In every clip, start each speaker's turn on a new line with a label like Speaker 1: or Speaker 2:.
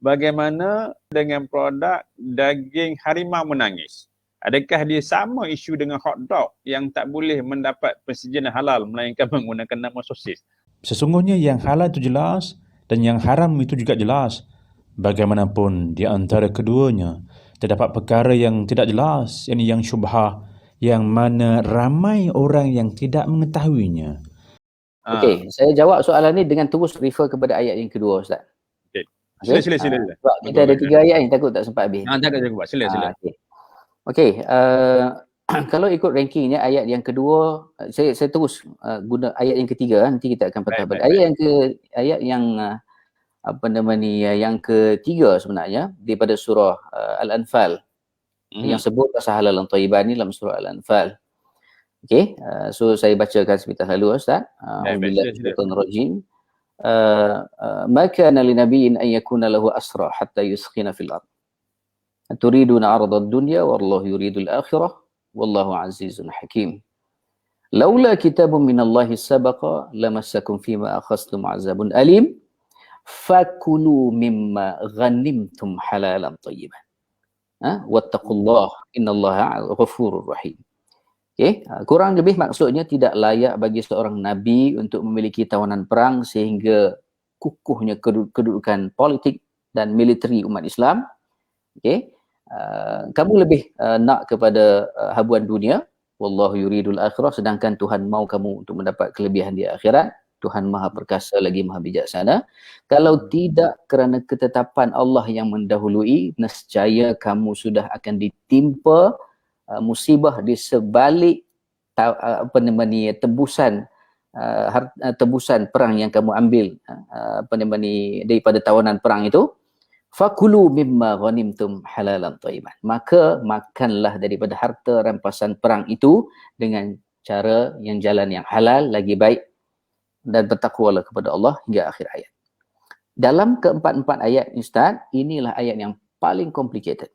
Speaker 1: bagaimana dengan produk daging harimau menangis? Adakah dia sama isu dengan hotdog yang tak boleh mendapat persetujuan halal melainkan menggunakan nama sosis?
Speaker 2: Sesungguhnya yang halal itu jelas dan yang haram itu juga jelas. Bagaimanapun di antara keduanya terdapat perkara yang tidak jelas, yang syubhah, yang mana ramai orang yang tidak mengetahuinya.
Speaker 3: Okey, saya jawab soalan ni dengan terus refer kepada ayat yang kedua, Ustaz.
Speaker 1: Okey.
Speaker 3: Okay?
Speaker 1: Sila.
Speaker 3: Sebab kita ada 3 ayat ni, takut tak sempat habis.
Speaker 1: Tak ada buat. Sila.
Speaker 3: Okey, kalau ikut rankingnya ayat yang kedua, saya terus guna ayat yang ketiga, nanti kita akan patah balik. Ayat yang yang ketiga sebenarnya daripada surah Al-Anfal yang sebut pasal halal dan thayyiban ni dalam surah Al-Anfal. Okey, so saya bacakan sebentar lalu, Ustaz. A'udzubillahi minasyaitonir rajim. Ma kana linabiyyin an yakuna lahu asra hatta yuskhina fil ard. Turiduna 'arada ad-dunya wallahu yuridul akhirah wallahu 'azizun hakim. Laula kitabun minallahi sabaqa lamassakum fima akhadhtum 'azabun alim. Fakulu mimma ghanimtum halalan thayyiban. Wattaqullah innallaha ghafurur rahim. Okey, kurang lebih maksudnya tidak layak bagi seorang nabi untuk memiliki tawanan perang sehingga kukuhnya kedudukan politik dan militeri umat Islam. Okey, kamu lebih nak kepada habuan dunia, wallahu yuridul akhirah, sedangkan Tuhan mahu kamu untuk mendapat kelebihan di akhirat. Tuhan Maha Perkasa lagi Maha Bijaksana. Kalau tidak kerana ketetapan Allah yang mendahului, nescaya kamu sudah akan ditimpa musibah di sebalik tebusan perang yang kamu ambil daripada tawanan perang itu. Fakulu mimma ghanimtum halalan thayyiban. Maka makanlah daripada harta rampasan perang itu dengan cara yang jalan yang halal lagi baik, dan bertakwalah kepada Allah hingga akhir ayat. Dalam keempat-empat ayat Ustaz, inilah ayat yang paling complicated.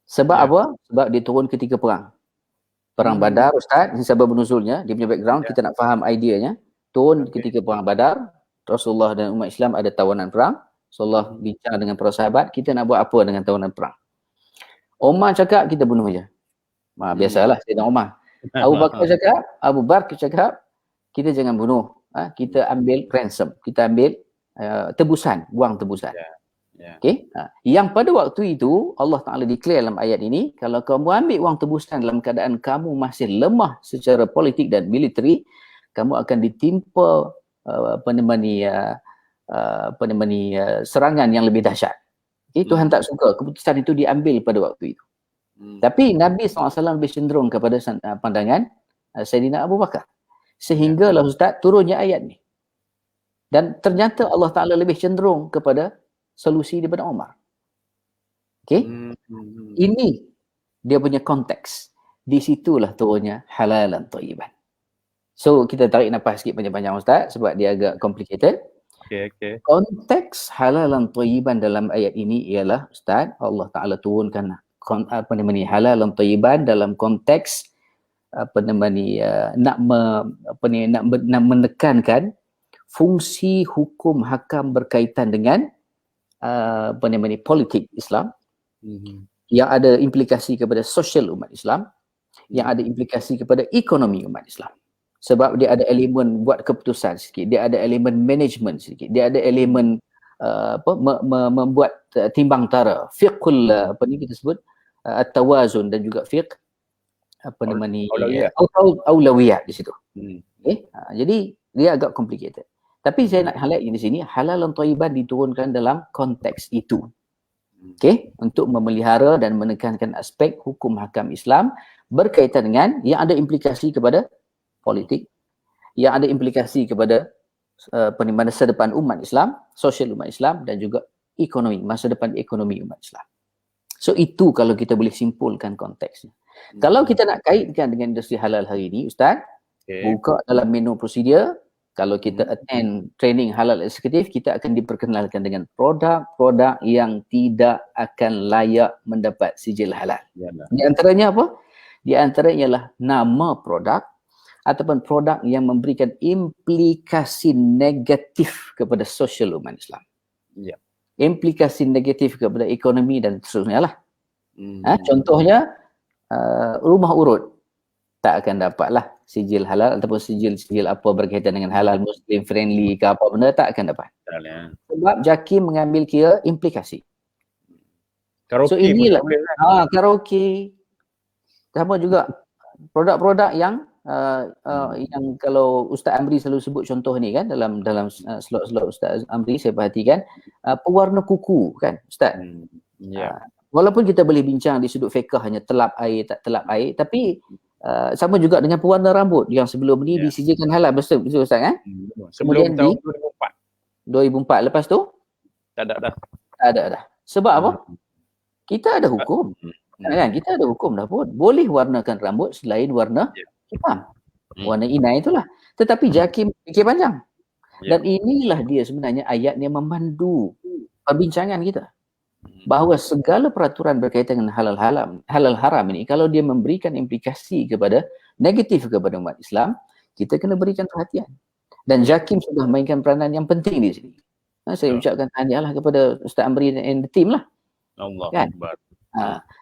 Speaker 3: Sebab apa? Sebab dia turun ketika perang. Perang Badar, Ustaz, ini sebab nuzulnya, dia punya background, kita nak faham ideanya. Turun ketika perang Badar, Rasulullah dan umat Islam ada tawanan perang. Rasulullah bincang dengan para sahabat, kita nak buat apa dengan tawanan perang? Umar cakap, kita bunuh je. Biasalah, Sayyidina Umar. Abu Bakar cakap, kita jangan bunuh. Kita ambil ransom, kita ambil tebusan, wang tebusan. Okey. Yang pada waktu itu Allah Taala declare dalam ayat ini, kalau kamu ambil wang tebusan dalam keadaan kamu masih lemah secara politik dan militeri, kamu akan ditimpa serangan yang lebih dahsyat. Okay? Tuhan tak suka keputusan itu diambil pada waktu itu. Tapi Nabi SAW lebih cenderung kepada pandangan Sayyidina Abu Bakar. Sehinggalah Ustaz turunnya ayat ni. Dan ternyata Allah Ta'ala lebih cenderung kepada solusi daripada Umar. Okey? Ini dia punya konteks. Di situlah turunnya halalan thayyiban. So kita tarik nafas sikit panjang-panjang Ustaz sebab dia agak complicated.
Speaker 1: Okey.
Speaker 3: Konteks halalan thayyiban dalam ayat ini ialah Ustaz, Allah Ta'ala turunkan halalan thayyiban dalam konteks nak menekankan fungsi hukum hakam berkaitan dengan politik Islam yang ada implikasi kepada sosial umat Islam, yang ada implikasi kepada ekonomi umat Islam. Sebab dia ada elemen buat keputusan sikit, dia ada elemen management sikit, dia ada elemen membuat timbang tara, fiqhul kita sebut at-tawazun, dan juga fiqh aulawiyat di situ. Okay? Jadi dia agak complicated. Tapi saya nak highlight di sini, halalan thayyiban diturunkan dalam konteks itu. Okey, untuk memelihara dan menekankan aspek hukum hakam Islam berkaitan dengan yang ada implikasi kepada politik, yang ada implikasi kepada masa depan umat Islam, sosial umat Islam, dan juga ekonomi, masa depan ekonomi umat Islam. So itu kalau kita boleh simpulkan konteksnya. Kalau kita nak kaitkan dengan industri halal hari ini, Ustaz, buka dalam menu prosedur, kalau kita attend training halal eksekutif, kita akan diperkenalkan dengan produk-produk yang tidak akan layak mendapat sijil halal. Di antaranya apa? Di antaranya ialah nama produk ataupun produk yang memberikan implikasi negatif kepada sosial umat Islam. implikasi negatif kepada ekonomi dan seterusnya lah. Contohnya rumah urut tak akan dapatlah sijil halal ataupun sijil apa berkaitan dengan halal Muslim friendly ke apa benda, tak akan dapat. Sebab JAKIM mengambil kira implikasi.
Speaker 1: Karaoke
Speaker 3: So inilah
Speaker 1: pun tak boleh,
Speaker 3: karaoke sama juga produk-produk yang kalau Ustaz Amri selalu sebut contoh ni kan dalam slot-slot Ustaz Amri, saya perhatikan pewarna kuku kan Ustaz. Walaupun kita boleh bincang di sudut fiqh hanya telap air tak telap air, tapi sama juga dengan pewarna rambut yang sebelum ni disijilkan halal, betul Ustaz kan?
Speaker 1: Sebelum
Speaker 3: Kemudian
Speaker 1: tahun
Speaker 3: 2004 lepas tu
Speaker 1: tak ada dah.
Speaker 3: tak ada dah. Sebab apa? Kita ada hukum. Kan? Kita ada hukum dah pun. Boleh warnakan rambut selain warna hitam. Warna inai itulah. Tetapi JAKIM fikir panjang. Dan inilah dia sebenarnya ayat yang memandu perbincangan kita. Bahawa segala peraturan berkaitan dengan halal haram ini, kalau dia memberikan implikasi kepada negatif kepada umat Islam, kita kena berikan perhatian. Dan JAKIM sudah mainkan peranan yang penting di sini. Saya ucapkan tahniahlah kepada Ustaz Amri dan tim lah.
Speaker 1: Allah
Speaker 3: kan?
Speaker 1: Akbar.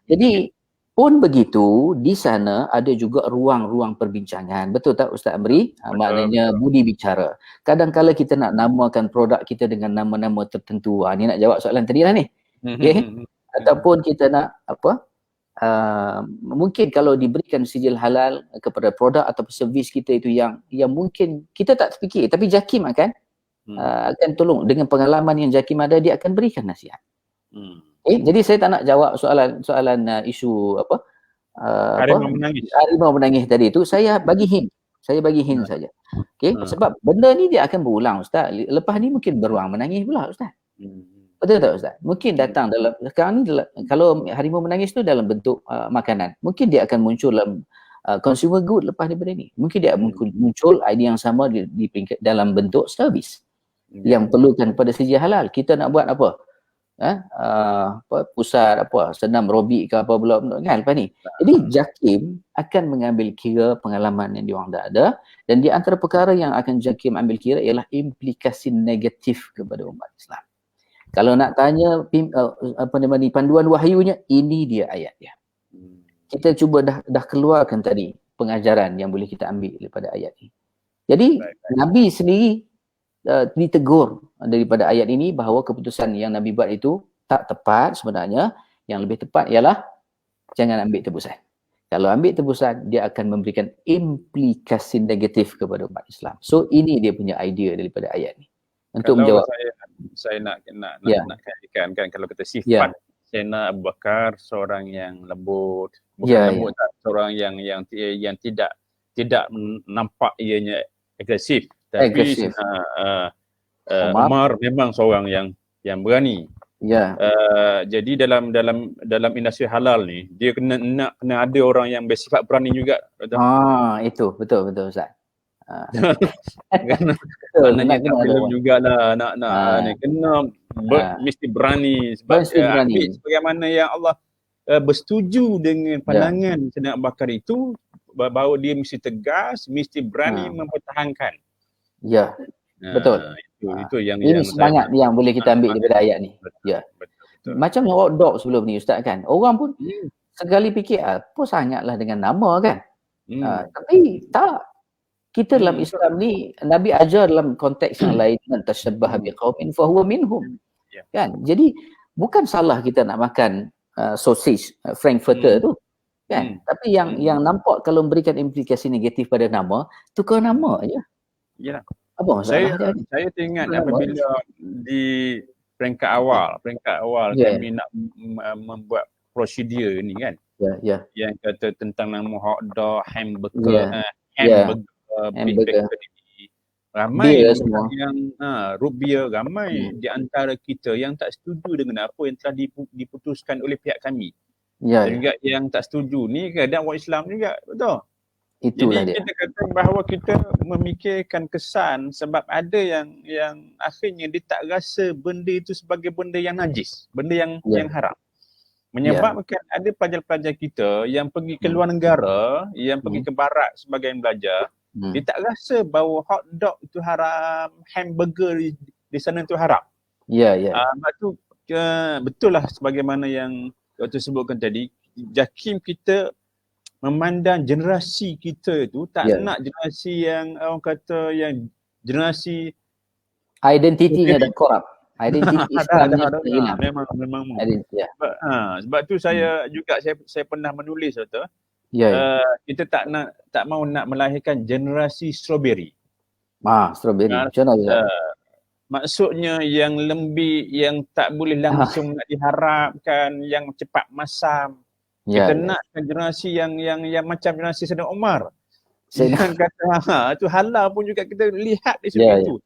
Speaker 3: Jadi pun begitu, di sana ada juga ruang-ruang perbincangan. Betul tak Ustaz Amri? Maknanya budi bicara. Kadang-kala kita nak namakan produk kita dengan nama-nama tertentu. Ni nak jawab soalan tadi lah ni. Okay? Ataupun kita nak mungkin kalau diberikan sijil halal kepada produk atau servis kita itu yang mungkin kita tak terfikir, tapi JAKIM akan tolong dengan pengalaman yang JAKIM ada, dia akan berikan nasihat. Jadi saya tak nak jawab soalan isu harimau menangis tadi itu. Saya bagi hint saja. Okay? Sebab benda ni dia akan berulang Ustaz. Lepas ni mungkin beruang menangis pula Ustaz. Betul tak Ustaz? Mungkin datang sekarang ni kalau harimau menangis tu dalam bentuk makanan. Mungkin dia akan muncul dalam consumer good lepas daripada ni. Mungkin dia muncul idea yang sama di peringkat dalam bentuk servis yang perlukan pada sijil halal. Kita nak buat apa? Pusat senam robik ke apa pula kan lepas ni. Jadi JAKIM akan mengambil kira pengalaman yang diorang dah ada, dan di antara perkara yang akan JAKIM ambil kira ialah implikasi negatif kepada umat Islam. Kalau nak tanya panduan wahyunya, ini dia ayat dia. Kita cuba dah keluarkan tadi pengajaran yang boleh kita ambil daripada ayat ini. Jadi Nabi sendiri ditegur daripada ayat ini bahawa keputusan yang Nabi buat itu tak tepat sebenarnya. Yang lebih tepat ialah jangan ambil tebusan. Kalau ambil tebusan, dia akan memberikan implikasi negatif kepada umat Islam. So ini dia punya idea daripada ayat ni. Untuk
Speaker 1: kalau
Speaker 3: menjawab,
Speaker 1: saya nak kaitkan kan, kalau kita sifat Sayyidina Abu Bakar seorang yang lembut, lembut tak, seorang yang tidak nampak ianya agresif, tapi Umar memang seorang yang berani. Jadi dalam industri halal ni, dia kena ada orang yang bersifat berani juga.
Speaker 3: Itu betul Ustaz.
Speaker 1: Maknanya tak boleh jugalah nak kena mesti berani, sebab sebagaimana yang Allah bersetuju dengan pandangan Sayyidina Abu Bakar itu, bahawa dia mesti tegas, mesti berani mempertahankan.
Speaker 3: Betul.
Speaker 1: Itu yang
Speaker 3: ini semangat yang boleh kita ambil daripada ayat ni. Betul. Macam yang hotdog sebelum ni Ustaz kan, orang pun sekali fikir apa sangatlah dengan nama kan. Tapi tak, kita dalam Islam ni Nabi ajar dalam konteks yang lain, man tashabbaha biqaumin fahuwa minhum. Kan? Jadi bukan salah kita nak makan sausage frankfurter tu kan, tapi yang nampak kalau memberikan implikasi negatif pada nama, tukar nama aja. Apa masalah dia? Saya
Speaker 1: teringat apabila di peringkat awal kami nak membuat prosedur ni kan. Yang kata tentang nama hotdog, hamburger, ramai yang root beer, ramai di antara kita yang tak setuju dengan apa yang telah diputuskan oleh pihak kami. Dan juga yang tak setuju ni kadang orang Islam juga, betul.
Speaker 3: Itulah
Speaker 1: jadi dia. Kita kata bahawa kita memikirkan kesan, sebab ada yang akhirnya dia tak rasa benda itu sebagai benda yang najis, benda yang haram. Menyebabkan ada pelajar-pelajar kita yang pergi ke luar negara, yang pergi ke barat sebagai belajar, dia tak rasa bahawa hotdog itu haram, hamburger di sana itu haram. Sebab tu betul lah sebagaimana yang Dr. sebutkan tadi, JAKIM kita memandang generasi kita tu tak nak generasi yang orang kata yang generasi
Speaker 3: identitinya dah korup. Identiti Islamnya dah hilang.
Speaker 1: Memang.
Speaker 3: Identiti,
Speaker 1: Sebab tu saya juga saya pernah menulis Dr. Kita tak mau nak melahirkan generasi strawberry.
Speaker 3: Strawberry. Macam mana?
Speaker 1: Maksudnya yang lembik, yang tak boleh langsung nak diharapkan, yang cepat masam. Kita nakkan generasi yang macam generasi Saidina Umar. Yang kata tu halal pun juga kita lihat di seperti itu.